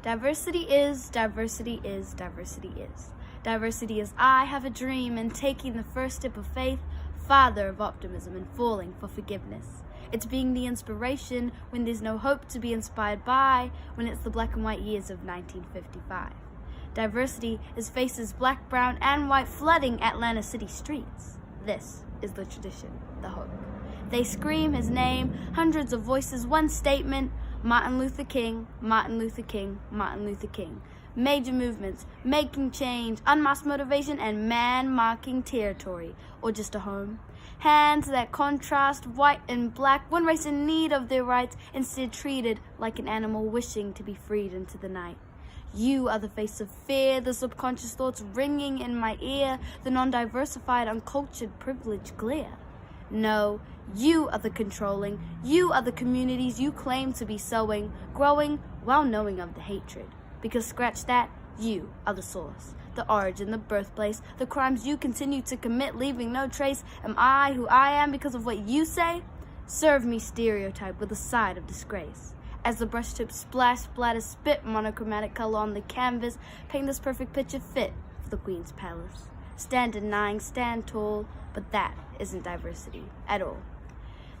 Diversity is, diversity is, diversity is. Diversity is I have a dream and taking the first step of faith, father of optimism and falling for forgiveness. It's being the inspiration when there's no hope to be inspired by, when it's the black and white years of 1955. Diversity is faces black, brown, and white flooding Atlanta city streets. This is the tradition, the hope. They scream his name, hundreds of voices, one statement, Martin Luther King, Martin Luther King, Martin Luther King. Major movements, making change, unmasked motivation, and man-marking territory, or just a home. Hands that contrast white and black, one race in need of their rights, instead treated like an animal wishing to be freed into the night. You are the face of fear, the subconscious thoughts ringing in my ear, the non-diversified, uncultured privilege glare. No, you are the controlling, you are the communities you claim to be sowing, growing while knowing of the hatred. Because scratch that, you are the source, the origin, the birthplace, the crimes you continue to commit, leaving no trace. Am I who I am because of what you say? Serve me stereotype with a side of disgrace. As the brush tips splash, splatter, spit monochromatic color on the canvas, paint this perfect picture fit for the Queen's Palace. Stand denying, stand tall, but that isn't diversity at all.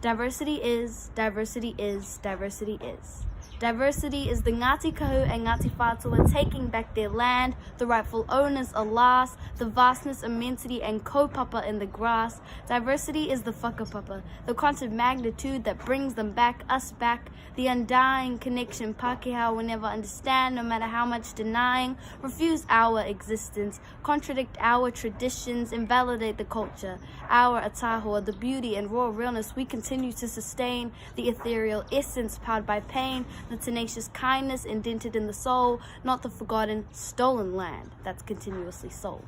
Diversity is, diversity is, diversity is. Diversity is the Ngāti Kahu and Ngāti Whānau taking back their land, the rightful owners alas, the vastness, immensity, and kaupapa in the grass. Diversity is the whakapapa, the constant magnitude that brings them back, us back, the undying connection Pākehā will never understand, no matter how much denying, refuse our existence, contradict our traditions, invalidate the culture, our atahoa, the beauty and raw realness we continue to sustain, the ethereal essence powered by pain, the tenacious kindness indented in the soul, not the forgotten, stolen land that's continuously sold.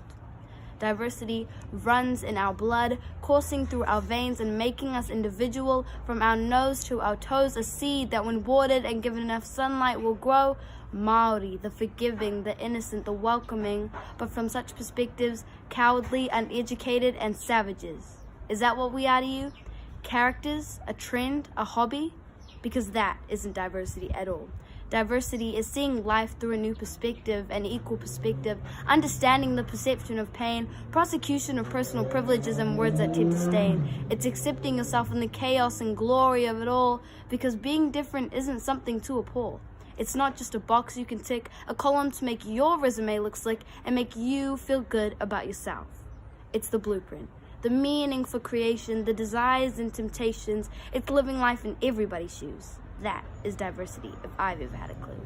Diversity runs in our blood, coursing through our veins and making us individual, from our nose to our toes, a seed that when watered and given enough sunlight will grow. Maori, the forgiving, the innocent, the welcoming, but from such perspectives, cowardly, uneducated, and savages. Is that what we are to you? Characters, a trend, a hobby? Because that isn't diversity at all. Diversity is seeing life through a new perspective, an equal perspective, understanding the perception of pain, prosecution of personal privileges and words that tend to stain. It's accepting yourself in the chaos and glory of it all, because being different isn't something to appall. It's not just a box you can tick, a column to make your resume look slick and make you feel good about yourself. It's the blueprint, the meaning for creation, the desires and temptations. It's living life in everybody's shoes. That is diversity, if I've ever had a clue.